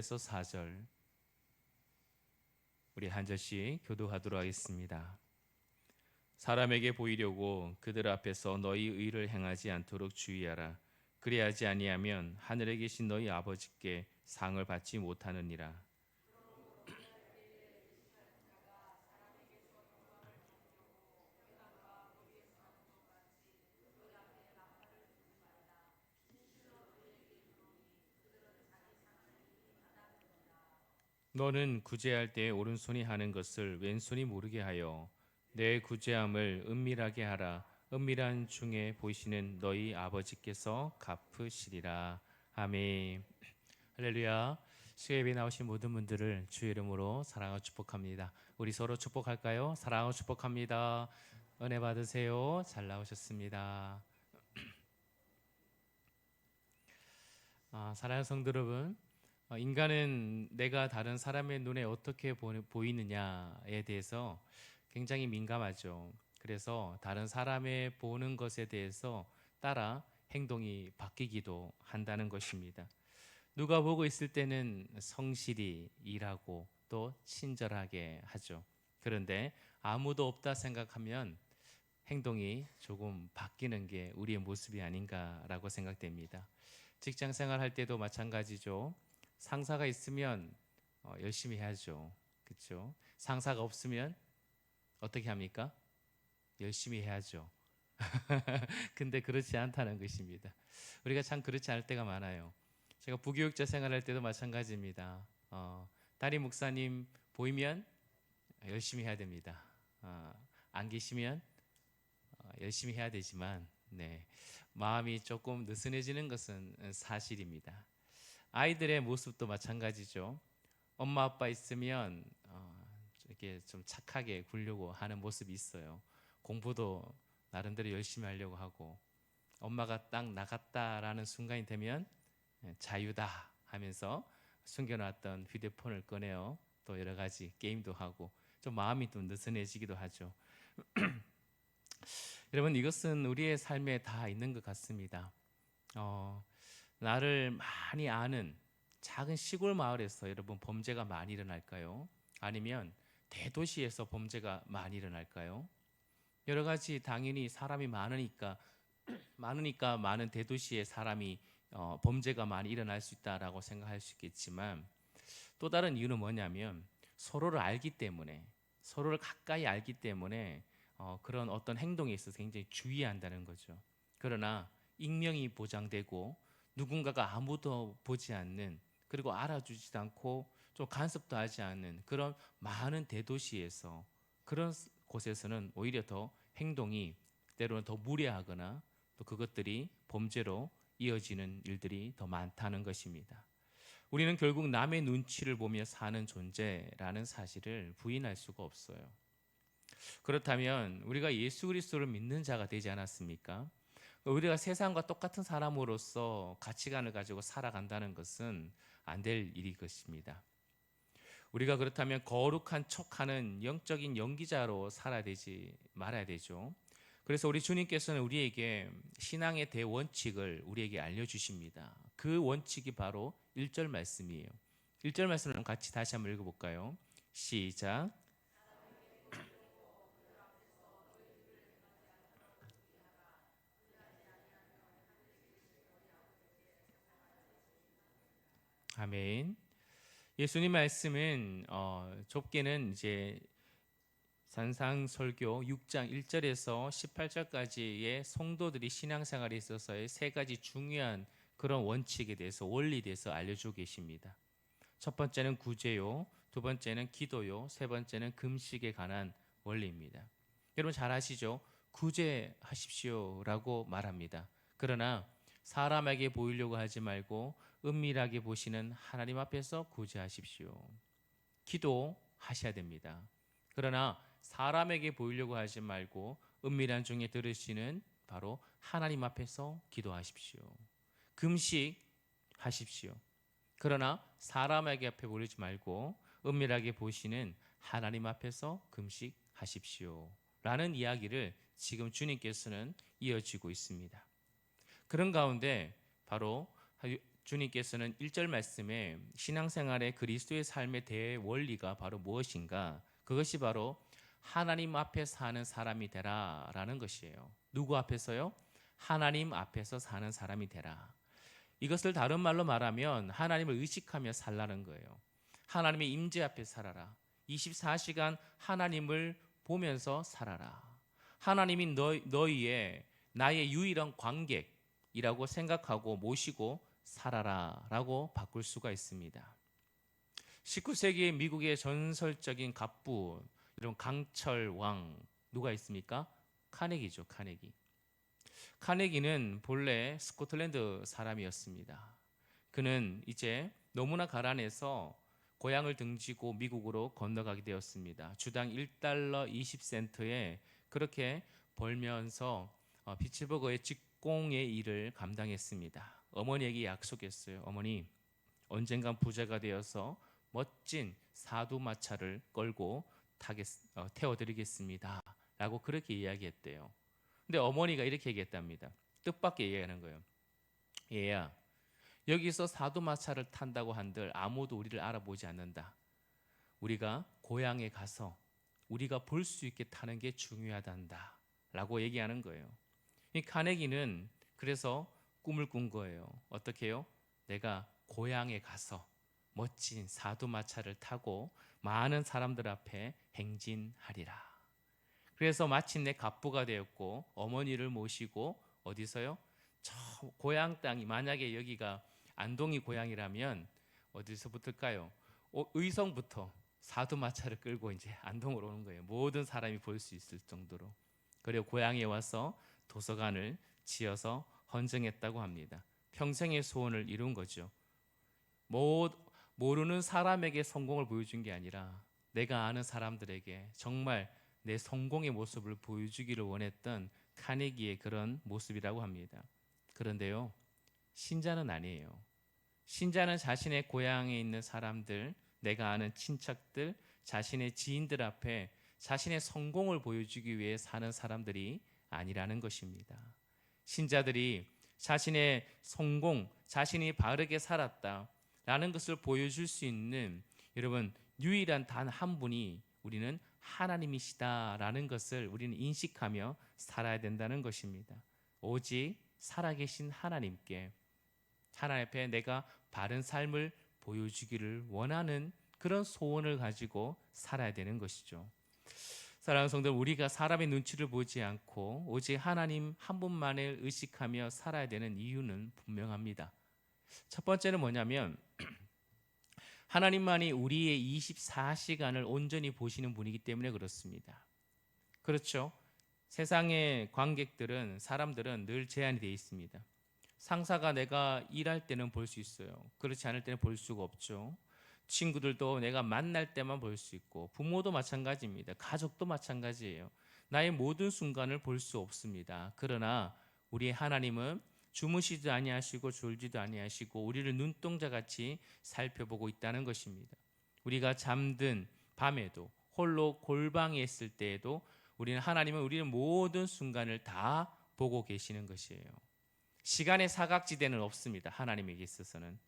그래서 4절 우리 한 절씩 교도하도록 하겠습니다. 사람에게 보이려고 그들 앞에서 너희 의를 행하지 않도록 주의하라. 그리하지 아니하면 하늘에 계신 너희 아버지께 상을 받지 못하느니라. 너는 구제할 때 오른손이 하는 것을 왼손이 모르게 하여 내 구제함을 은밀하게 하라. 은밀한 중에 보이시는 너희 아버지께서 갚으시리라. 아멘. 할렐루야. 수요예배 나오신 모든 분들을 주의 이름으로 사랑하고 축복합니다. 우리 서로 축복할까요? 사랑하고 축복합니다. 은혜 받으세요. 잘 나오셨습니다. 사랑하는 성도 여러분, 인간은 내가 다른 사람의 눈에 어떻게 보이느냐에 대해서 굉장히 민감하죠. 그래서 다른 사람의 보는 것에 대해서 따라 행동이 바뀌기도 한다는 것입니다. 누가 보고 있을 때는 성실히 일하고 또 친절하게 하죠. 그런데 아무도 없다 생각하면 행동이 조금 바뀌는 게 우리의 모습이 아닌가라고 생각됩니다. 직장 생활할 때도 마찬가지죠. 상사가 있으면 열심히 해야죠. 그렇죠? 상사가 없으면 어떻게 합니까? 열심히 해야죠. 근데 그렇지 않다는 것입니다. 우리가 참 그렇지 않을 때가 많아요. 제가 부교육자 생활할 때도 마찬가지입니다. 담임 목사님 보이면 열심히 해야 됩니다. 안 계시면 열심히 해야 되지만, 네, 마음이 조금 느슨해지는 것은 사실입니다. 아이들의 모습도 마찬가지죠. 엄마 아빠 있으면 이렇게 좀 착하게 굴려고 하는 모습이 있어요. 공부도 나름대로 열심히 하려고 하고, 엄마가 딱 나갔다라는 순간이 되면 자유다 하면서 숨겨놨던 휴대폰을 꺼내요. 또 여러 가지 게임도 하고 좀 마음이 좀 느슨해지기도 하죠. 여러분, 이것은 우리의 삶에 다 있는 것 같습니다. 나를 많이 아는 작은 시골 마을에서 여러분 범죄가 많이 일어날까요? 아니면 대도시에서 범죄가 많이 일어날까요? 여러 가지 당연히 사람이 많으니까 많은 대도시에 사람이 범죄가 많이 일어날 수 있다라고 생각할 수 있겠지만, 또 다른 이유는 뭐냐면 서로를 알기 때문에, 서로를 가까이 알기 때문에 그런 어떤 행동에 있어서 굉장히 주의한다는 거죠. 그러나 익명이 보장되고 누군가가 아무도 보지 않는, 그리고 알아주지도 않고 좀 간섭도 하지 않는 그런 많은 대도시에서, 그런 곳에서는 오히려 더 행동이 때로는 더 무례하거나 또 그것들이 범죄로 이어지는 일들이 더 많다는 것입니다. 우리는 결국 남의 눈치를 보며 사는 존재라는 사실을 부인할 수가 없어요. 그렇다면 우리가 예수 그리스도를 믿는 자가 되지 않았습니까? 우리가 세상과 똑같은 사람으로서 가치관을 가지고 살아간다는 것은 안 될 일이 것입니다. 우리가 그렇다면 거룩한 척하는 영적인 연기자로 살아야 되지 말아야 되죠. 그래서 우리 주님께서는 우리에게 신앙의 대원칙을 우리에게 알려주십니다. 그 원칙이 바로 1절 말씀이에요. 1절 말씀을 같이 다시 한번 읽어볼까요? 시작. 아멘. 예수님 말씀은 좁게는 이제 산상설교 6장 1절에서 18절까지의 성도들이 신앙생활에 있어서의 세 가지 중요한 그런 원칙에 대해서, 원리에 대해서 알려주고 계십니다. 첫 번째는 구제요, 두 번째는 기도요, 세 번째는 금식에 관한 원리입니다. 여러분 잘 아시죠? 구제하십시오라고 말합니다. 그러나 사람에게 보이려고 하지 말고 은밀하게 보시는 하나님 앞에서 구제하십시오. 기도하셔야 됩니다. 그러나 사람에게 보이려고 하지 말고 은밀한 중에 들으시는 바로 하나님 앞에서 기도하십시오. 금식하십시오. 그러나 사람에게 앞에 보이지 말고 은밀하게 보시는 하나님 앞에서 금식하십시오. 라는 이야기를 지금 주님께서는 이어지고 있습니다. 그런 가운데 바로 주님께서는 1절 말씀에 신앙생활의 그리스도의 삶의 대원리가 바로 무엇인가? 그것이 바로 하나님 앞에 사는 사람이 되라라는 것이에요. 누구 앞에서요? 하나님 앞에서 사는 사람이 되라. 이것을 다른 말로 말하면 하나님을 의식하며 살라는 거예요. 하나님의 임재 앞에 살아라. 24시간 하나님을 보면서 살아라. 하나님이 너희의 나의 유일한 관객이라고 생각하고 모시고 살아라라고 바꿀 수가 있습니다. 19세기 미국의 전설적인 갑부, 이런 강철 왕 누가 있습니까? 카네기죠, 카네기. 카네기는 본래 스코틀랜드 사람이었습니다. 그는 이제 너무나 가난해서 고향을 등지고 미국으로 건너가게 되었습니다. 주당 1달러 20센트에 그렇게 벌면서 피츠버그의 직공의 일을 감당했습니다. 어머니에게 약속했어요. 어머니, 언젠간 부자가 되어서 멋진 사두마차를 끌고 태워드리겠습니다. 라고 그렇게 이야기했대요. 근데 어머니가 이렇게 얘기했답니다. 뜻밖의 얘기하는 거예요. 얘야, 여기서 사두마차를 탄다고 한들 아무도 우리를 알아보지 않는다. 우리가 고향에 가서 우리가 볼 수 있게 타는 게 중요하단다 라고 얘기하는 거예요. 이 카네기는 그래서 꿈을 꾼 거예요. 어떻게 해요? 내가 고향에 가서 멋진 사두마차를 타고 많은 사람들 앞에 행진하리라. 그래서 마침내 갑부가 되었고 어머니를 모시고 어디서요? 저 고향 땅이, 만약에 여기가 안동이 고향이라면 어디서 붙을까요? 의성부터 사두마차를 끌고 이제 안동으로 오는 거예요. 모든 사람이 볼 수 있을 정도로. 그리고 고향에 와서 도서관을 지어서 헌정했다고 합니다. 평생의 소원을 이룬 거죠. 모르는 사람에게 성공을 보여준 게 아니라 내가 아는 사람들에게 정말 내 성공의 모습을 보여주기를 원했던 카네기의 그런 모습이라고 합니다. 그런데요, 신자는 아니에요. 신자는 자신의 고향에 있는 사람들, 내가 아는 친척들, 자신의 지인들 앞에 자신의 성공을 보여주기 위해 사는 사람들이 아니라는 것입니다. 신자들이 자신의 성공, 자신이 바르게 살았다라는 것을 보여줄 수 있는, 여러분, 유일한 단 한 분이 우리는 하나님이시다라는 것을 우리는 인식하며 살아야 된다는 것입니다. 오직 살아계신 하나님께, 하나님 앞에 내가 바른 삶을 보여주기를 원하는 그런 소원을 가지고 살아야 되는 것이죠. 사랑하는 성도들, 우리가 사람의 눈치를 보지 않고 오직 하나님 한 분만을 의식하며 살아야 되는 이유는 분명합니다. 첫 번째는 뭐냐면 하나님만이 우리의 24시간을 온전히 보시는 분이기 때문에 그렇습니다. 그렇죠? 세상의 관객들은, 사람들은 늘 제한이 되어 있습니다. 상사가 내가 일할 때는 볼 수 있어요. 그렇지 않을 때는 볼 수가 없죠. 친구들도 내가 만날 때만 볼 수 있고, 부모도 마찬가지입니다. 가족도 마찬가지예요. 나의 모든 순간을 볼 수 없습니다. 그러나 우리 하나님은 주무시지도 아니하시고 졸지도 아니하시고 우리를 눈동자같이 살펴보고 있다는 것입니다. 우리가 잠든 밤에도, 홀로 골방에 있을 때에도 하나님은 우리의 모든 순간을 다 보고 계시는 것이에요. 시간의 사각지대는 없습니다. 하나님에게 있어서는.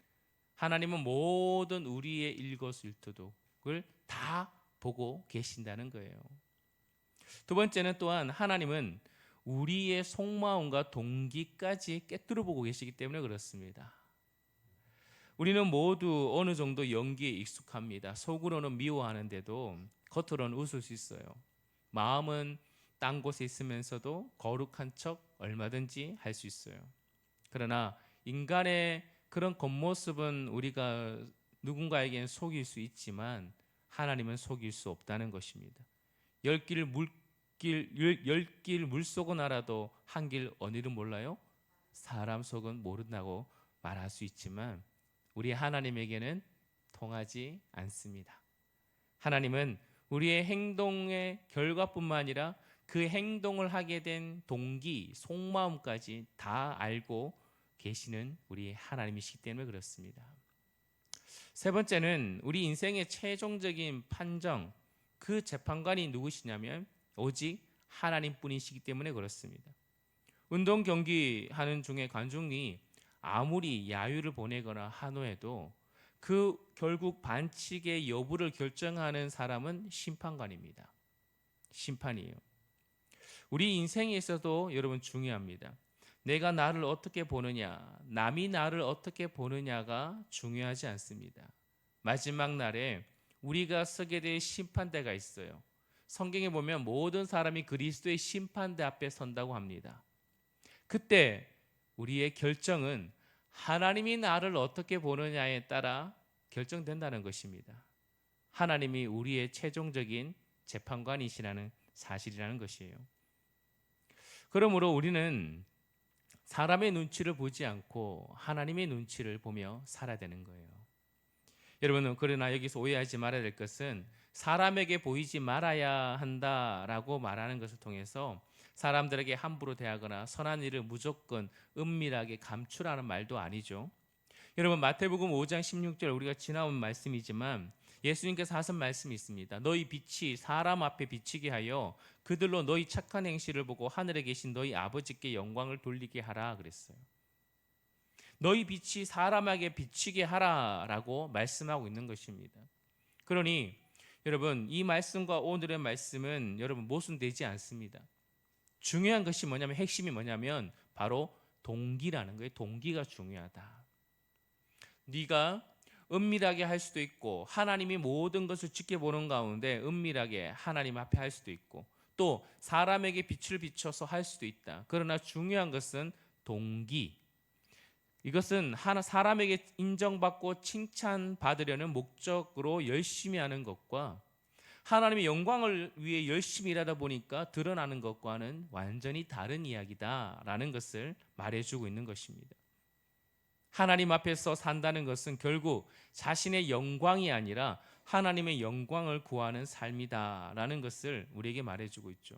하나님은 모든 우리의 일거수일투족을 다 보고 계신다는 거예요. 두 번째는 또한 하나님은 우리의 속마음과 동기까지 꿰뚫어 보고 계시기 때문에 그렇습니다. 우리는 모두 어느 정도 연기에 익숙합니다. 속으로는 미워하는데도 겉으로는 웃을 수 있어요. 마음은 딴 곳에 있으면서도 거룩한 척 얼마든지 할 수 있어요. 그러나 인간의 그런 겉모습은 우리가 누군가에게는 속일 수 있지만 하나님은 속일 수 없다는 것입니다. 열 길 물속은 알아도 한 길 어디를 몰라요? 사람 속은 모른다고 말할 수 있지만 우리 하나님에게는 통하지 않습니다. 하나님은 우리의 행동의 결과뿐만 아니라 그 행동을 하게 된 동기, 속마음까지 다 알고 계시는 우리 하나님이시기 때문에 그렇습니다. 세 번째는 우리 인생의 최종적인 판정, 그 재판관이 누구시냐면 오직 하나님뿐이시기 때문에 그렇습니다. 운동 경기 하는 중에 관중이 아무리 야유를 보내거나 한호해도 그 결국 반칙의 여부를 결정하는 사람은 심판관입니다. 심판이에요. 우리 인생에 있어도 여러분 중요합니다. 내가 나를 어떻게 보느냐, 남이 나를 어떻게 보느냐가 중요하지 않습니다. 마지막 날에 우리가 서게 될 심판대가 있어요. 성경에 보면 모든 사람이 그리스도의 심판대 앞에 선다고 합니다. 그때 우리의 결정은 하나님이 나를 어떻게 보느냐에 따라 결정된다는 것입니다. 하나님이 우리의 최종적인 재판관이시라는 사실이라는 것이에요. 그러므로 우리는 사람의 눈치를 보지 않고 하나님의 눈치를 보며 살아야 되는 거예요. 여러분, 그러나 여기서 오해하지 말아야 될 것은 사람에게 보이지 말아야 한다라고 말하는 것을 통해서 사람들에게 함부로 대하거나 선한 일을 무조건 은밀하게 감추라는 말도 아니죠. 여러분, 마태복음 5장 16절 우리가 지나온 말씀이지만 예수님께서 하신 말씀이 있습니다. 너희 빛이 사람 앞에 비치게 하여 그들로 너희 착한 행실을 보고 하늘에 계신 너희 아버지께 영광을 돌리게 하라 그랬어요. 너희 빛이 사람에게 비치게 하라라고 말씀하고 있는 것입니다. 그러니 여러분, 이 말씀과 오늘의 말씀은 여러분 모순되지 않습니다. 중요한 것이 뭐냐면, 핵심이 뭐냐면 바로 동기라는 거예요. 동기가 중요하다. 네가 은밀하게 할 수도 있고 하나님이 모든 것을 지켜보는 가운데 은밀하게 하나님 앞에 할 수도 있고 또 사람에게 빛을 비춰서 할 수도 있다. 그러나 중요한 것은 동기. 이것은 사람에게 인정받고 칭찬받으려는 목적으로 열심히 하는 것과 하나님의 영광을 위해 열심히 일하다 보니까 드러나는 것과는 완전히 다른 이야기다라는 것을 말해주고 있는 것입니다. 하나님 앞에서 산다는 것은 결국 자신의 영광이 아니라 하나님의 영광을 구하는 삶이다라는 것을 우리에게 말해주고 있죠.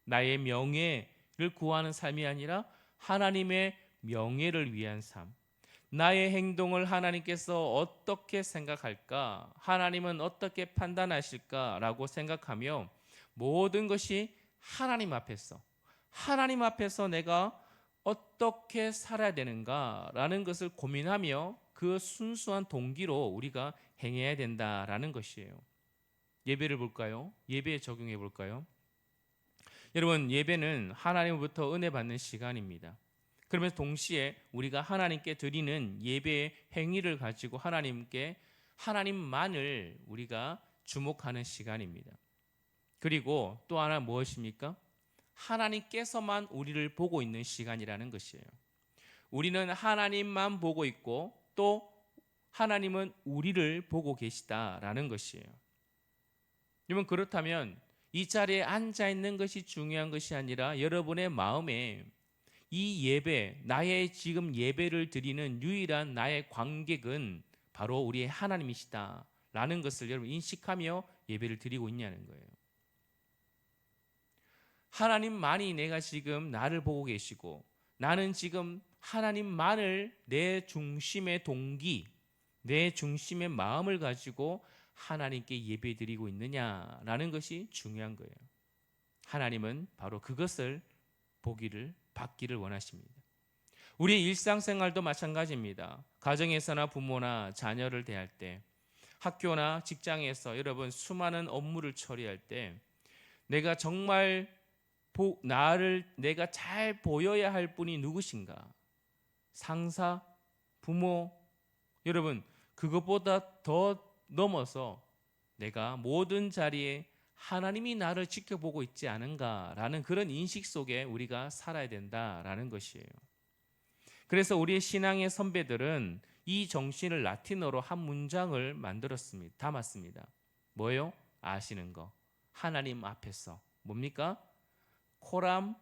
나의 명예를 구하는 삶이 아니라 하나님의 명예를 위한 삶. 나의 행동을 하나님께서 어떻게 생각할까? 하나님은 어떻게 판단하실까라고 생각하며 모든 것이 하나님 앞에서 내가 어떻게 살아야 되는가라는 것을 고민하며 그 순수한 동기로 우리가 행해야 된다라는 것이에요. 예배를 볼까요? 예배에 적용해 볼까요? 여러분, 예배는 하나님으로부터 은혜 받는 시간입니다. 그러면서 동시에 우리가 하나님께 드리는 예배의 행위를 가지고 하나님만을 우리가 주목하는 시간입니다. 그리고 또 하나 무엇입니까? 하나님께서만 우리를 보고 있는 시간이라는 것이에요. 우리는 하나님만 보고 있고 또 하나님은 우리를 보고 계시다라는 것이에요. 여러분, 그렇다면 이 자리에 앉아 있는 것이 중요한 것이 아니라 여러분의 마음에 이 예배, 나의 지금 예배를 드리는 유일한 나의 관객은 바로 우리의 하나님이시다라는 것을 여러분 인식하며 예배를 드리고 있냐는 거예요. 하나님만이 내가 지금 나를 보고 계시고 나는 지금 하나님만을 내 중심의 동기, 내 중심의 마음을 가지고 하나님께 예배드리고 있느냐라는 것이 중요한 거예요. 하나님은 바로 그것을 받기를 원하십니다. 우리의 일상생활도 마찬가지입니다. 가정에서나 부모나 자녀를 대할 때, 학교나 직장에서 여러분 수많은 업무를 처리할 때 내가 정말 내가 잘 보여야 할 분이 누구신가? 상사, 부모, 여러분 그것보다 더 넘어서 내가 모든 자리에 하나님이 나를 지켜보고 있지 않은가라는 그런 인식 속에 우리가 살아야 된다라는 것이에요. 그래서 우리의 신앙의 선배들은 이 정신을 라틴어로 한 문장을 만들었습니다. 담았습니다. 뭐예요? 아시는 거. 하나님 앞에서. 뭡니까? 코람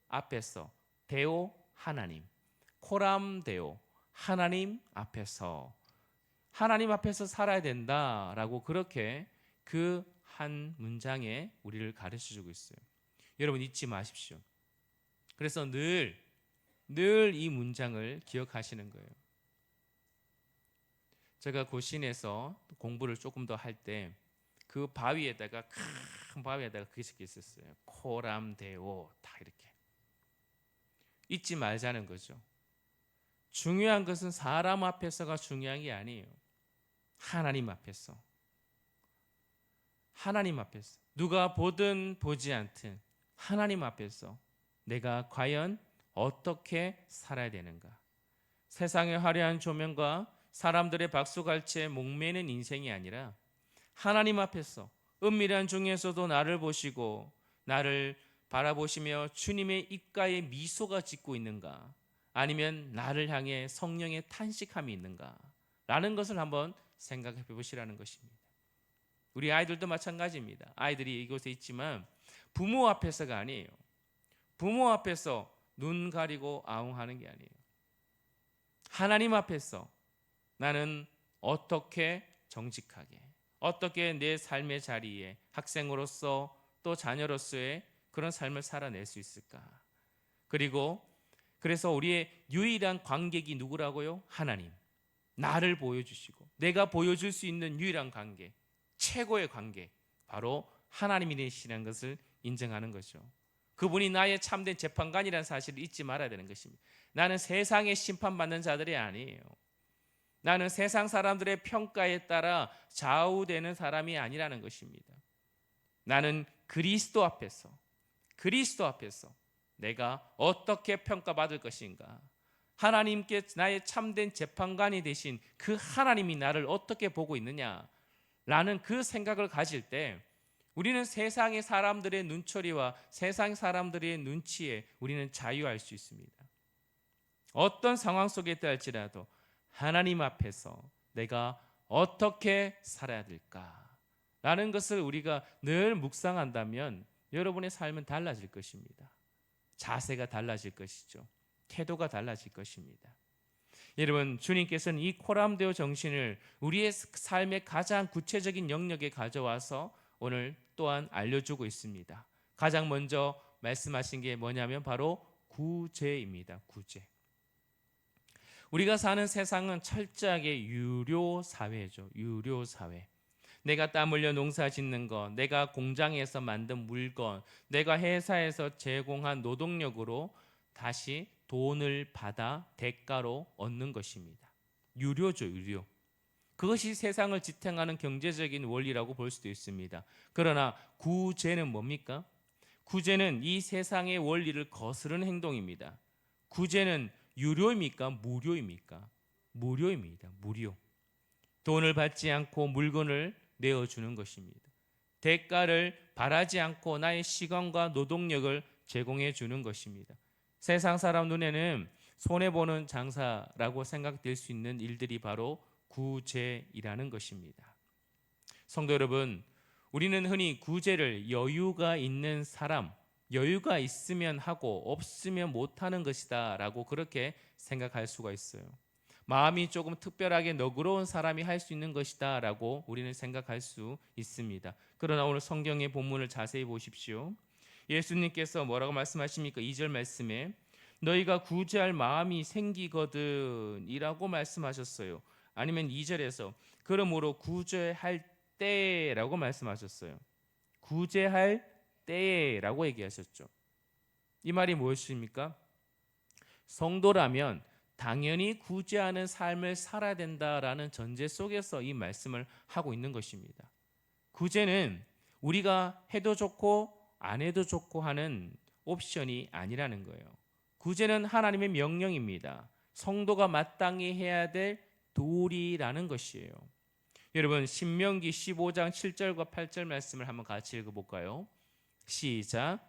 앞에서. 데오 하나님. 코람 데오. 하나님 앞에서. 하나님 앞에서 살아야 된다라고 그렇게 그 한 문장에 우리를 가르쳐주고 있어요. 여러분 잊지 마십시오. 그래서 늘 이 문장을 기억하시는 거예요. 제가 고신에서 공부를 조금 더 할 때 그 바위에다가 큰 바위에다가 그게 적혀 있었어요. 코람데오 다 이렇게 잊지 말자는 거죠. 중요한 것은 사람 앞에서가 중요한 게 아니에요. 하나님 앞에서. 하나님 앞에서. 누가 보든 보지 않든 하나님 앞에서 내가 과연 어떻게 살아야 되는가. 세상의 화려한 조명과 사람들의 박수갈채에 목매는 인생이 아니라 하나님 앞에서 은밀한 중에서도 나를 보시고 나를 바라보시며 주님의 입가에 미소가 짓고 있는가, 아니면 나를 향해 성령의 탄식함이 있는가 라는 것을 한번 생각해 보시라는 것입니다. 우리 아이들도 마찬가지입니다. 아이들이 이곳에 있지만 부모 앞에서가 아니에요. 부모 앞에서 눈 가리고 아웅하는 게 아니에요. 하나님 앞에서 나는 어떻게 정직하게, 어떻게 내 삶의 자리에 학생으로서 또 자녀로서의 그런 삶을 살아낼 수 있을까? 그래서 우리의 유일한 관객이 누구라고요? 하나님. 나를 보여주시고 내가 보여줄 수 있는 유일한 관계, 최고의 관계, 바로 하나님이시라는 것을 인정하는 거죠. 그분이 나의 참된 재판관이라는 사실을 잊지 말아야 되는 것입니다. 나는 세상에 심판받는 자들이 아니에요. 나는 세상 사람들의 평가에 따라 좌우되는 사람이 아니라는 것입니다. 나는 그리스도 앞에서 내가 어떻게 평가받을 것인가, 하나님께 나의 참된 재판관이 되신 그 하나님이 나를 어떻게 보고 있느냐라는 그 생각을 가질 때 우리는 세상의 사람들의 눈초리와 세상 사람들의 눈치에 우리는 자유할 수 있습니다. 어떤 상황 속에 있다 할지라도 하나님 앞에서 내가 어떻게 살아야 될까라는 것을 우리가 늘 묵상한다면 여러분의 삶은 달라질 것입니다. 자세가 달라질 것이죠. 태도가 달라질 것입니다. 여러분, 주님께서는 이 코람데오 정신을 우리의 삶의 가장 구체적인 영역에 가져와서 오늘 또한 알려주고 있습니다. 가장 먼저 말씀하신 게 뭐냐면 바로 구제입니다. 구제. 우리가 사는 세상은 철저하게 유료 사회죠. 유료 사회. 내가 땀 흘려 농사 짓는 것, 내가 공장에서 만든 물건, 내가 회사에서 제공한 노동력으로 다시 돈을 받아 대가로 얻는 것입니다. 유료죠, 유료. 그것이 세상을 지탱하는 경제적인 원리라고 볼 수도 있습니다. 그러나 구제는 뭡니까? 구제는 이 세상의 원리를 거스르는 행동입니다. 구제는 유료입니까? 무료입니까? 무료입니다. 무료. 돈을 받지 않고 물건을 내어주는 것입니다. 대가를 바라지 않고 나의 시간과 노동력을 제공해 주는 것입니다. 세상 사람 눈에는 손해보는 장사라고 생각될 수 있는 일들이 바로 구제이라는 것입니다. 성도 여러분, 우리는 흔히 구제를 여유가 있는 사람, 여유가 있으면 하고 없으면 못하는 것이다 라고 그렇게 생각할 수가 있어요. 마음이 조금 특별하게 너그러운 사람이 할 수 있는 것이다 라고 우리는 생각할 수 있습니다. 그러나 오늘 성경의 본문을 자세히 보십시오. 예수님께서 뭐라고 말씀하십니까? 2절 말씀에 너희가 구제할 마음이 생기거든 이라고 말씀하셨어요. 아니면 2절에서 그러므로 구제할 때라고 말씀하셨어요. 구제할 때라고 얘기하셨죠. 이 말이 무엇입니까? 성도라면 당연히 구제하는 삶을 살아야 된다라는 전제 속에서 이 말씀을 하고 있는 것입니다. 구제는 우리가 해도 좋고 안 해도 좋고 하는 옵션이 아니라는 거예요. 구제는 하나님의 명령입니다. 성도가 마땅히 해야 될 도리라는 것이에요. 여러분, 신명기 15장 7절과 8절 말씀을 한번 같이 읽어볼까요? 시작.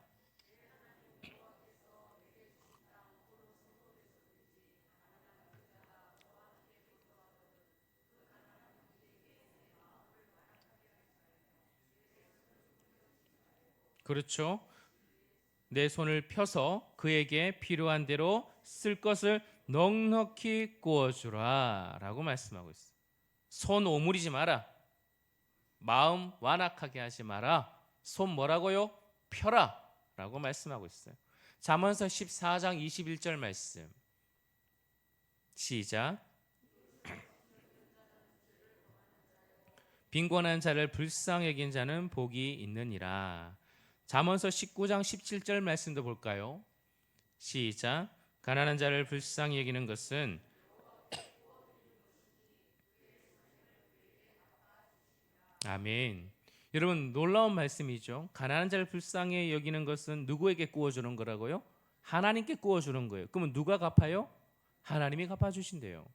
그렇죠. 내 손을 펴서 그에게 필요한 대로 쓸 것을 넉넉히 구워주라 라고 말씀하고 있어요. 손 오므리지 마라. 마음 완악하게 하지 마라. 손 뭐라고요? 펴라 라고 말씀하고 있어요. 잠언서 14장 21절 말씀 시작. 빈곤한 자를 불쌍히 여긴 자는 복이 있느니라. 잠언서 19장 17절 말씀도 볼까요? 시작. 가난한 자를 불쌍히 여기는 것은 아멘. 여러분 놀라운 말씀이죠. 가난한 자를 불쌍히 여기는 것은 누구에게 구워주는 거라고요? 하나님께 구워주는 거예요. 그러면 누가 갚아요? 하나님이 갚아주신대요.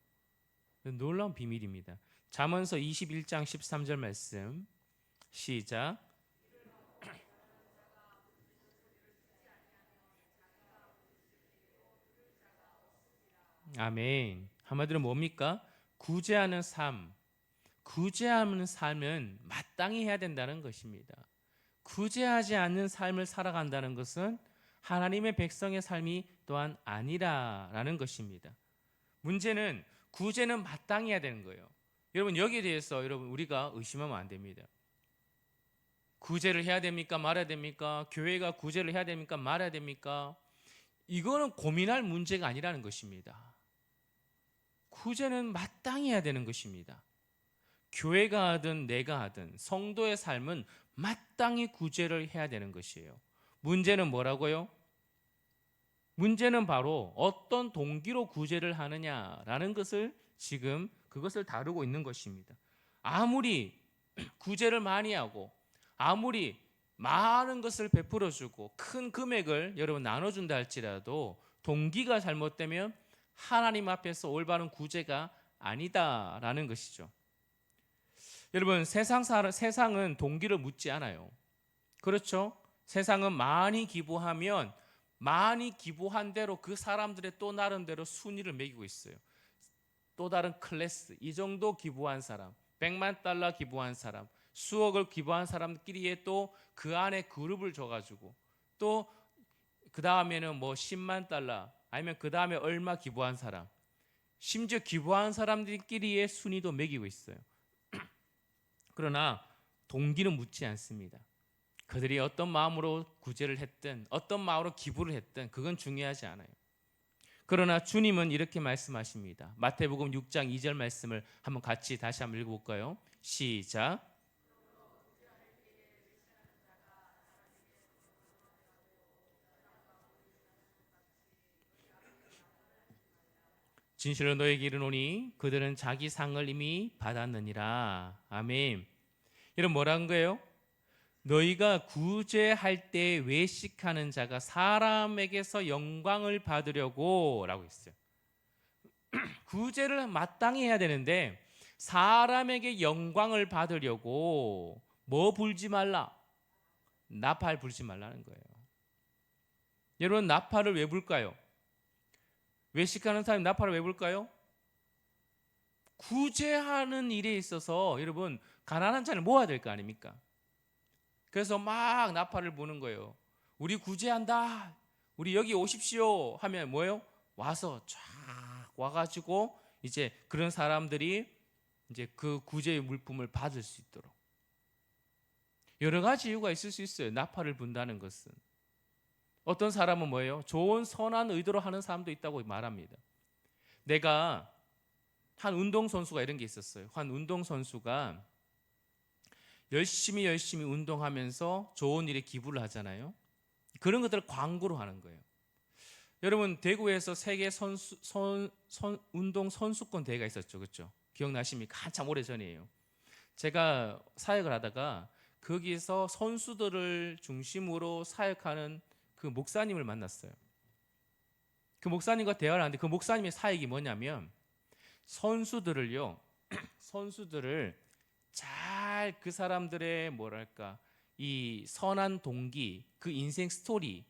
놀라운 비밀입니다. 잠언서 21장 13절 말씀 시작. 아멘. 한마디로 뭡니까? 구제하는 삶. 구제하는 삶은 마땅히 해야 된다는 것입니다. 구제하지 않는 삶을 살아간다는 것은 하나님의 백성의 삶이 또한 아니라라는 것입니다. 문제는 구제는 마땅히 해야 되는 거예요. 여러분 여기에 대해서 여러분 우리가 의심하면 안 됩니다. 구제를 해야 됩니까? 말아야 됩니까? 교회가 구제를 해야 됩니까? 말아야 됩니까? 이거는 고민할 문제가 아니라는 것입니다. 구제는 마땅히 해야 되는 것입니다. 교회가 하든 내가 하든 성도의 삶은 마땅히 구제를 해야 되는 것이에요. 문제는 뭐라고요? 문제는 바로 어떤 동기로 구제를 하느냐라는 것을 지금 그것을 다루고 있는 것입니다. 아무리 구제를 많이 하고 아무리 많은 것을 베풀어 주고 큰 금액을 여러분 나눠준다 할지라도 동기가 잘못되면 하나님 앞에서 올바른 구제가 아니다라는 것이죠. 여러분 세상은 동기를 묻지 않아요. 그렇죠? 세상은 많이 기부하면 많이 기부한 대로 그 사람들의 또 나름대로 순위를 매기고 있어요. 또 다른 클래스, 이 정도 기부한 사람, 100만 달러 기부한 사람, 수억을 기부한 사람끼리에 또 그 안에 그룹을 줘가지고 또 그 다음에는 뭐 10만 달러 아니면 그 다음에 얼마 기부한 사람, 심지어 기부한 사람들끼리의 순위도 매기고 있어요. 그러나 동기는 묻지 않습니다. 그들이 어떤 마음으로 구제를 했든 어떤 마음으로 기부를 했든 그건 중요하지 않아요. 그러나 주님은 이렇게 말씀하십니다. 마태복음 6장 2절 말씀을 한번 같이 다시 한번 읽어볼까요? 시작. 진실로 너에게 이르노니 그들은 자기 상을 이미 받았느니라. 아멘. 이런 뭐라는 거예요? 너희가 구제할 때 외식하는 자가 사람에게서 영광을 받으려고 라고 했어요. 구제를 마땅히 해야 되는데 사람에게 영광을 받으려고 뭐 불지 말라? 나팔 불지 말라는 거예요. 여러분 나팔을 왜 불까요? 외식하는 사람이 나팔을 왜 불까요? 구제하는 일에 있어서 여러분 가난한 자를 모아야 될 거 아닙니까? 그래서 막 나팔을 부는 거예요. 우리 구제한다. 우리 여기 오십시오 하면 뭐예요? 와서 쫙 와가지고 이제 그런 사람들이 이제 그 구제의 물품을 받을 수 있도록. 여러 가지 이유가 있을 수 있어요. 나팔을 분다는 것은. 어떤 사람은 뭐예요? 좋은 선한 의도로 하는 사람도 있다고 말합니다. 내가 한 운동선수가 이런 게 있었어요. 한 운동선수가 열심히 운동하면서 좋은 일에 기부를 하잖아요. 그런 것들을 광고로 하는 거예요. 여러분 대구에서 세계 운동 선수권 대회가 있었죠. 그렇죠? 기억나십니까? 한참 오래전이에요. 제가 사역을 하다가 거기서 선수들을 중심으로 사역하는 그 목사님을 만났어요. 그 목사님과 대화를 하는데 그 목사님의 사역이 뭐냐면 선수들을요. 선수들을 잘 그 사람들의 뭐랄까 이 선한 동기, 그 인생 스토리,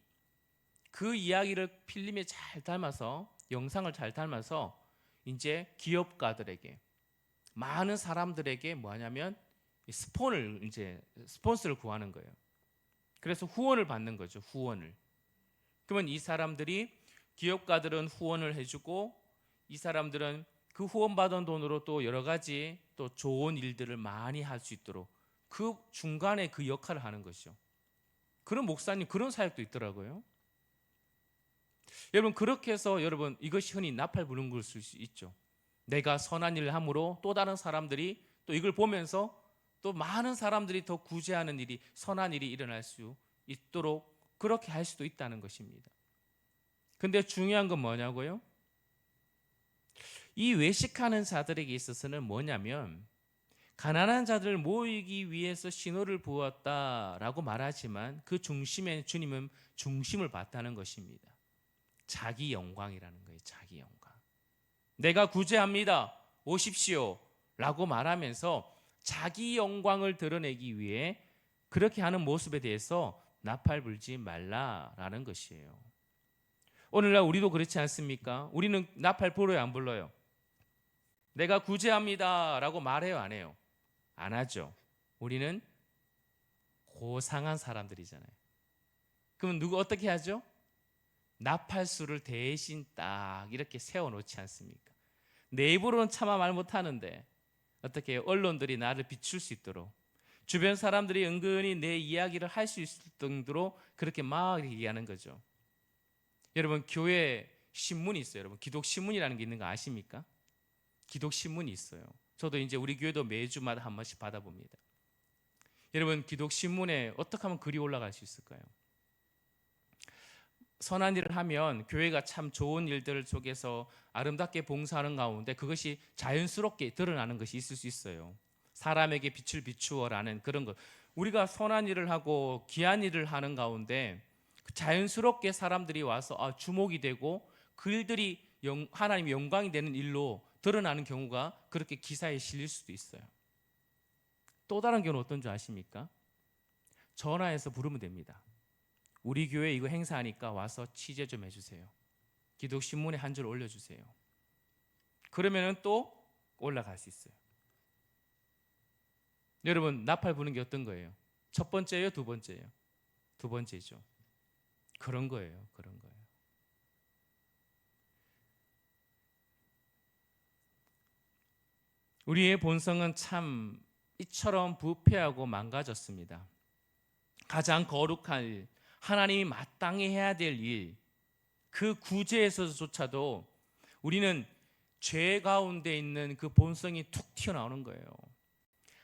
그 이야기를 필름에 잘 담아서 영상을 잘 담아서 이제 기업가들에게 많은 사람들에게 뭐하냐면 스폰서를 구하는 거예요. 그래서 후원을 받는 거죠. 후원을. 그러면 이 사람들이 기업가들은 후원을 해주고 이 사람들은 그 후원받은 돈으로 또 여러 가지 또 좋은 일들을 많이 할 수 있도록 그 중간에 그 역할을 하는 것이죠. 그런 목사님 그런 사역도 있더라고요. 여러분 그렇게 해서 여러분 이것이 흔히 나팔 부는 걸 수 있죠. 내가 선한 일을 함으로 또 다른 사람들이 또 이걸 보면서 또 많은 사람들이 더 구제하는 일이 선한 일이 일어날 수 있도록 그렇게 할 수도 있다는 것입니다. 근데 중요한 건 뭐냐고요? 이 외식하는 자들에게 있어서는 뭐냐면 가난한 자들을 모이기 위해서 신호를 부었다라고 말하지만 그 중심에 주님은 중심을 봤다는 것입니다. 자기 영광이라는 거예요. 자기 영광. 내가 구제합니다. 오십시오. 라고 말하면서 자기 영광을 드러내기 위해 그렇게 하는 모습에 대해서 나팔 불지 말라라는 것이에요. 오늘날 우리도 그렇지 않습니까? 우리는 나팔 불어요, 안 불러요? 내가 구제합니다 라고 말해요, 안 해요? 안 하죠. 우리는 고상한 사람들이잖아요. 그럼 누구 어떻게 하죠? 나팔수를 대신 딱 이렇게 세워놓지 않습니까? 내 입으로는 차마 말 못하는데 어떻게 언론들이 나를 비출 수 있도록, 주변 사람들이 은근히 내 이야기를 할 수 있을 정도로 그렇게 막 얘기하는 거죠. 여러분, 교회 신문이 있어요. 여러분, 기독신문이라는 게 있는 거 아십니까? 기독신문이 있어요. 저도 이제 우리 교회도 매주마다 한 번씩 받아봅니다. 여러분, 기독신문에 어떻게 하면 글이 올라갈 수 있을까요? 선한 일을 하면 교회가 참 좋은 일들 속에서 아름답게 봉사하는 가운데 그것이 자연스럽게 드러나는 것이 있을 수 있어요. 사람에게 빛을 비추어라는 그런 것. 우리가 선한 일을 하고 귀한 일을 하는 가운데 자연스럽게 사람들이 와서 주목이 되고 그 일들이 하나님의 영광이 되는 일로 드러나는 경우가 그렇게 기사에 실릴 수도 있어요. 또 다른 경우는 어떤 줄 아십니까? 전화해서 부르면 됩니다. 우리 교회 이거 행사하니까 와서 취재 좀 해주세요. 기독신문에 한 줄 올려주세요. 그러면 또 올라갈 수 있어요. 여러분, 나팔 부는 게 어떤 거예요? 첫 번째예요, 두 번째예요? 두 번째죠. 그런 거예요. 그런 거예요. 우리의 본성은 참 이처럼 부패하고 망가졌습니다. 가장 거룩한 일, 하나님이 마땅히 해야 될 일, 그 구제에서조차도 우리는 죄 가운데 있는 그 본성이 툭 튀어나오는 거예요.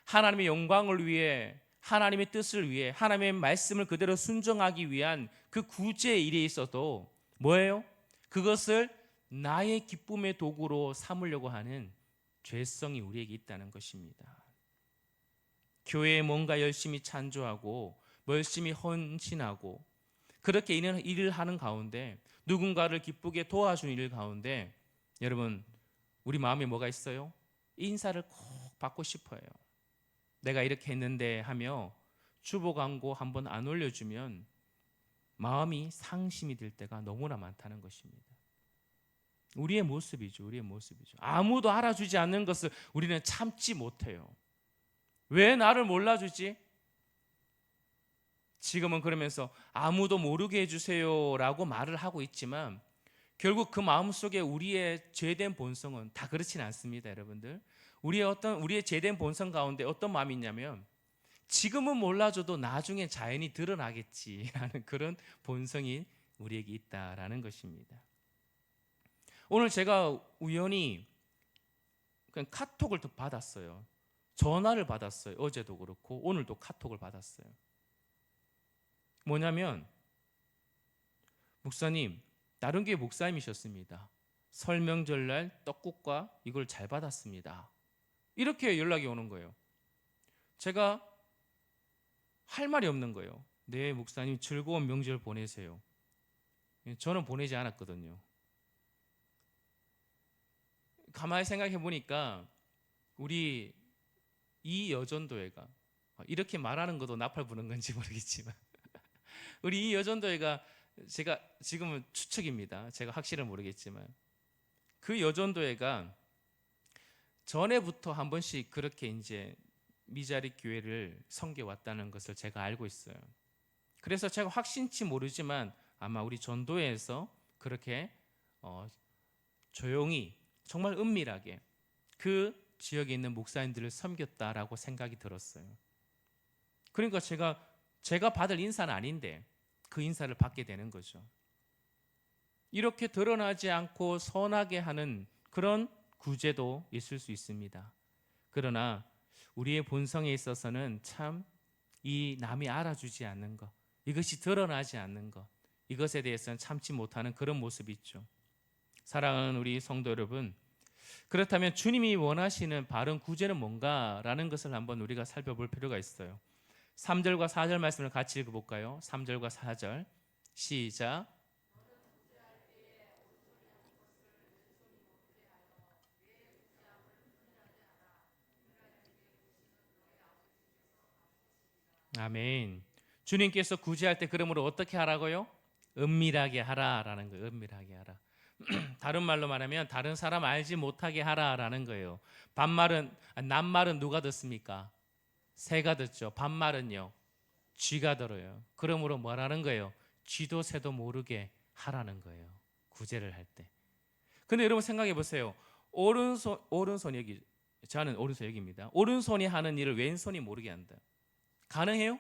하나님의 영광을 위해, 하나님의 뜻을 위해, 하나님의 말씀을 그대로 순종하기 위한 그 구제의 일에 있어도 뭐예요? 그것을 나의 기쁨의 도구로 삼으려고 하는 죄성이 우리에게 있다는 것입니다. 교회에 뭔가 열심히 찬조하고 열심히 헌신하고 그렇게 일을 하는 가운데 누군가를 기쁘게 도와주는 일 가운데 여러분, 우리 마음에 뭐가 있어요? 인사를 꼭 받고 싶어요. 내가 이렇게 했는데 하며 주보 광고 한번 안 올려주면 마음이 상심이 될 때가 너무나 많다는 것입니다. 우리의 모습이죠. 우리의 모습이죠. 아무도 알아주지 않는 것을 우리는 참지 못해요. 왜 나를 몰라주지? 지금은 그러면서 아무도 모르게 해주세요라고 말을 하고 있지만 결국 그 마음속에 우리의 죄된 본성은 다 그렇진 않습니다, 여러분들. 우리의 죄된 본성 가운데 어떤 마음이 있냐면 지금은 몰라줘도 나중에 자연히 드러나겠지라는 그런 본성이 우리에게 있다라는 것입니다. 오늘 제가 우연히 그냥 카톡을 받았어요. 전화를 받았어요. 어제도 그렇고 오늘도 카톡을 받았어요. 뭐냐면 목사님, 다른 교회 목사님이셨습니다. 설 명절날 떡국과 이걸 잘 받았습니다. 이렇게 연락이 오는 거예요. 제가 할 말이 없는 거예요. 네, 목사님 즐거운 명절 보내세요. 저는 보내지 않았거든요. 가만히 생각해 보니까 우리 이 여전도회가 이렇게 말하는 것도 나팔 부는 건지 모르겠지만 우리 이 여전도회가 제가 지금은 추측입니다. 제가 확실은 모르겠지만 그 여전도회가 전에부터 한 번씩 그렇게 이제 미자립 교회를 섬겨 왔다는 것을 제가 알고 있어요. 그래서 제가 확신치 모르지만 아마 우리 전도회에서 그렇게 조용히 정말 은밀하게 그 지역에 있는 목사님들을 섬겼다라고 생각이 들었어요. 그러니까 제가 받을 인사는 아닌데 그 인사를 받게 되는 거죠. 이렇게 드러나지 않고 선하게 하는 그런 구제도 있을 수 있습니다. 그러나 우리의 본성에 있어서는 참 이 남이 알아주지 않는 것, 이것이 드러나지 않는 것, 이것에 대해서는 참지 못하는 그런 모습이 있죠. 사랑하는 우리 성도 여러분, 그렇다면 주님이 원하시는 바른 구제는 뭔가라는 것을 한번 우리가 살펴볼 필요가 있어요. 3절과 4절 말씀을 같이 읽어볼까요? 3절과 4절 시작. 아멘. 주님께서 구제할 때 그러므로 어떻게 하라고요? 은밀하게 하라라는 거예요. 은밀하게 하라. 다른 말로 말하면 다른 사람 알지 못하게 하라라는 거예요. 낱말은 누가 듣습니까? 새가 듣죠. 반말은요, 쥐가 들어요. 그러므로 뭐라는 거예요? 쥐도 새도 모르게 하라는 거예요. 구제를 할 때. 근데 여러분 생각해 보세요. 오른손 여기, 저는 오른손 여기입니다. 오른손이 하는 일을 왼손이 모르게 한다. 가능해요?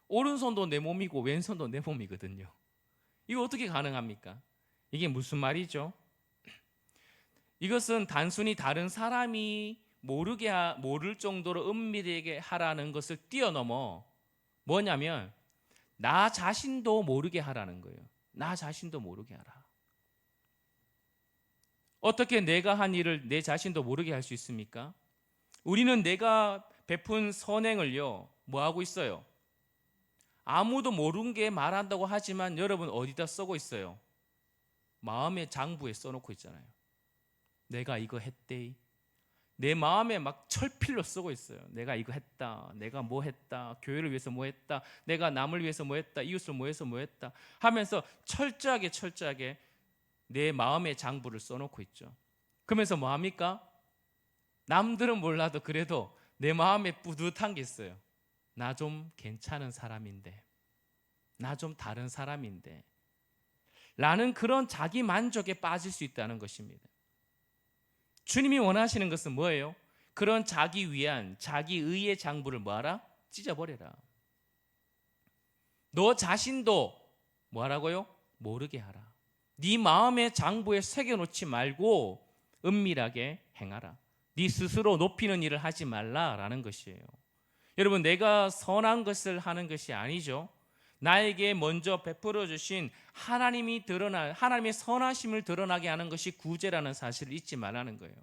오른손도 내 몸이고 왼손도 내 몸이거든요. 이거 어떻게 가능합니까? 이게 무슨 말이죠? 이것은 단순히 다른 사람이 모를 정도로 은밀하게 하라는 것을 뛰어넘어 뭐냐면 나 자신도 모르게 하라는 거예요. 나 자신도 모르게 하라. 어떻게 내가 한 일을 내 자신도 모르게 할 수 있습니까? 우리는 내가 베푼 선행을요, 뭐 하고 있어요? 아무도 모르는 게 말한다고 하지만 여러분 어디다 쓰고 있어요? 마음의 장부에 써놓고 있잖아요. 내가 이거 했대. 내 마음에 막 철필로 쓰고 있어요. 내가 이거 했다. 내가 뭐 했다. 교회를 위해서 뭐 했다. 내가 남을 위해서 뭐 했다. 이웃을 뭐 해서 뭐 했다. 하면서 철저하게 내 마음의 장부를 써놓고 있죠. 그러면서 뭐 합니까? 남들은 몰라도 그래도 내 마음에 뿌듯한 게 있어요. 나 좀 괜찮은 사람인데, 나 좀 다른 사람인데 라는 그런 자기 만족에 빠질 수 있다는 것입니다. 주님이 원하시는 것은 뭐예요? 그런 자기 위안, 자기 의의 장부를 뭐하라? 찢어버려라. 너 자신도 뭐하라고요? 모르게 하라. 네 마음의 장부에 새겨놓지 말고 은밀하게 행하라. 네 스스로 높이는 일을 하지 말라라는 것이에요. 여러분, 내가 선한 것을 하는 것이 아니죠. 나에게 먼저 베풀어 주신 하나님의 선하심을 드러나게 하는 것이 구제라는 사실을 잊지 말라는 거예요.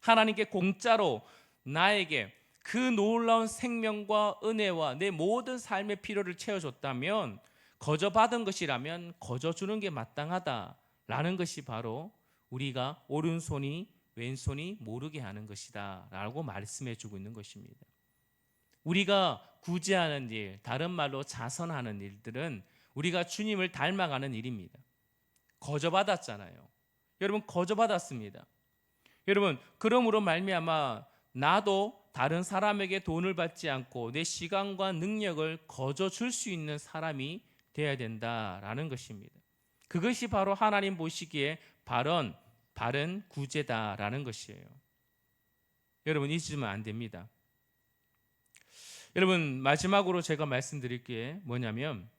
하나님께 공짜로 나에게 그 놀라운 생명과 은혜와 내 모든 삶의 필요를 채워줬다면, 거저 받은 것이라면 거저 주는 게 마땅하다라는 것이 바로 우리가 오른손이 왼손이 모르게 하는 것이다 라고 말씀해 주고 있는 것입니다. 우리가 구제하는 일, 다른 말로 자선하는 일들은 우리가 주님을 닮아가는 일입니다. 거저 받았잖아요. 여러분, 거저 받았습니다. 여러분, 그러므로 말미암아 나도 다른 사람에게 돈을 받지 않고 내 시간과 능력을 거저 줄 수 있는 사람이 되어야 된다라는 것입니다. 그것이 바로 하나님 보시기에 바른 구제다라는 것이에요. 여러분, 잊으면 안 됩니다. 여러분, 마지막으로 제가 말씀드릴 게 뭐냐면,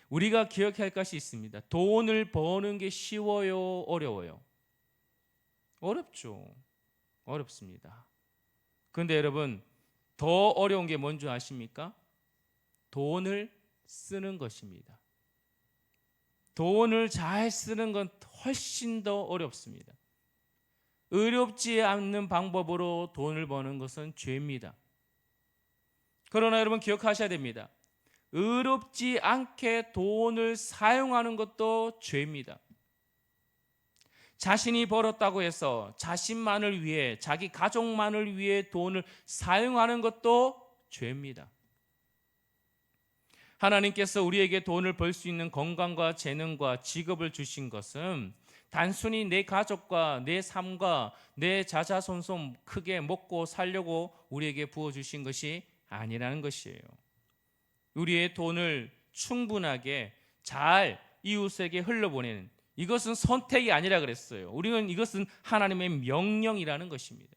우리가 기억해야 할 것이 있습니다. 돈을 버는 게 쉬워요, 어려워요? 어렵죠. 어렵습니다. 그런데 여러분, 더 어려운 게 뭔지 아십니까? 돈을 쓰는 것입니다. 돈을 잘 쓰는 건 훨씬 더 어렵습니다. 의롭지 않는 방법으로 돈을 버는 것은 죄입니다. 그러나 여러분, 기억하셔야 됩니다. 의롭지 않게 돈을 사용하는 것도 죄입니다. 자신이 벌었다고 해서 자신만을 위해, 자기 가족만을 위해 돈을 사용하는 것도 죄입니다. 하나님께서 우리에게 돈을 벌 수 있는 건강과 재능과 직업을 주신 것은 단순히 내 가족과 내 삶과 내 자자손손 크게 먹고 살려고 우리에게 부어주신 것이 아니라는 것이에요. 우리의 돈을 충분하게 잘 이웃에게 흘려보내는, 이것은 선택이 아니라 그랬어요. 이것은 하나님의 명령이라는 것입니다.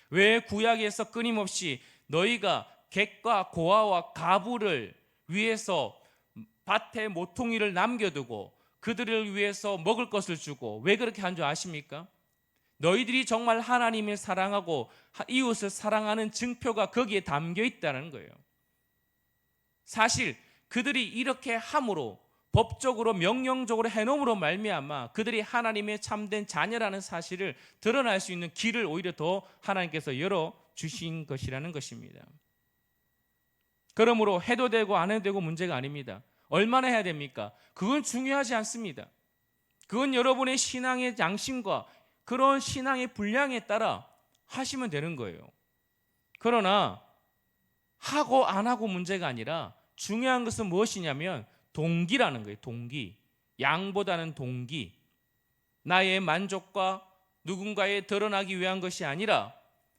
왜 구약에서 끊임없이 너희가 객과 고아와 가부를 위해서 밭에 모퉁이를 남겨두고 그들을 위해서 먹을 것을 주고, 왜 그렇게 한 줄 아십니까? 너희들이 정말 하나님을 사랑하고 이웃을 사랑하는 증표가 거기에 담겨 있다는 거예요. 사실 그들이 이렇게 함으로 법적으로 명령적으로 해놓음으로 말미암아 그들이 하나님의 참된 자녀라는 사실을 드러날 수 있는 길을 오히려 더 하나님께서 열어 주신 것이라는 것입니다. 그러므로 해도 되고 안 해도 되고 문제가 아닙니다. 얼마나 해야 됩니까? 그건 중요하지 않습니다. 그건 여러분의 신앙의 양심과 그런 신앙의 분량에 따라 하시면 되는 거예요. 그러나 하고 안 하고 문제가 아니라 중요한 것은 무엇이냐면 동기라는 거예요. 동기. 양보다는 동기. 나의 만족과 누군가에 드러나기 위한 것이 아니라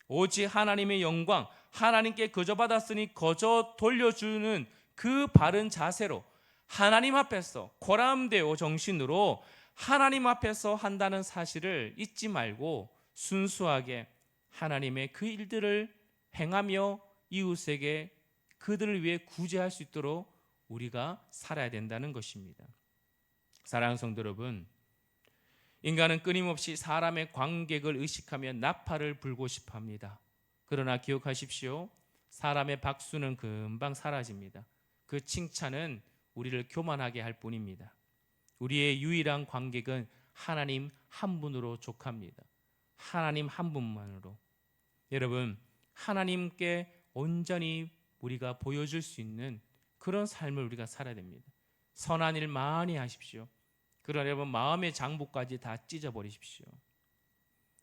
오직 하나님의 영광, 하나님께 거저 받았으니 거저 돌려주는 그 바른 자세로 하나님 앞에서 고람되어 정신으로 하나님 앞에서 한다는 사실을 잊지 말고 순수하게 하나님의 그 일들을 행하며 이웃에게 그들을 위해 구제할 수 있도록 우리가 살아야 된다는 것입니다. 사랑하는 성도 여러분, 인간은 끊임없이 사람의 관객을 의식하며 나팔을 불고 싶어 합니다. 그러나 기억하십시오. 사람의 박수는 금방 사라집니다. 그 칭찬은 우리를 교만하게 할 뿐입니다. 우리의 유일한 관객은 하나님 한 분으로 족합니다. 하나님 한 분만으로. 여러분, 하나님께 온전히 우리가 보여줄 수 있는 그런 삶을 우리가 살아야 됩니다. 선한 일 많이 하십시오. 그러나 여러분 마음의 장부까지 다 찢어버리십시오.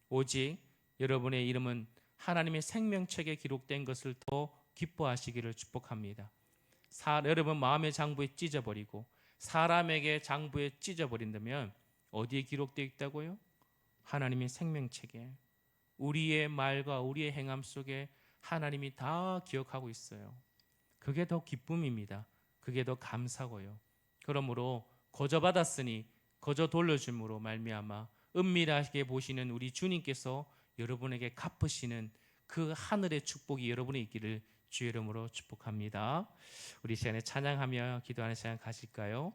오직 여러분의 이름은 하나님의 생명책에 기록된 것을 더 기뻐하시기를 축복합니다. 여러분 마음의 장부에 찢어버리고 사람에게 장부에 찢어버린다면 어디에 기록되어 있다고요? 하나님의 생명책에. 우리의 말과 우리의 행함 속에 하나님이 다 기억하고 있어요. 그게 더 기쁨입니다. 그게 더 감사고요. 그러므로 거저 받았으니 거저 돌려줌으로 말미암아 은밀하게 보시는 우리 주님께서 여러분에게 갚으시는 그 하늘의 축복이 여러분의 있기를 주의 이름으로 축복합니다. 우리 시간에 찬양하며 기도하는 시간 가질까요?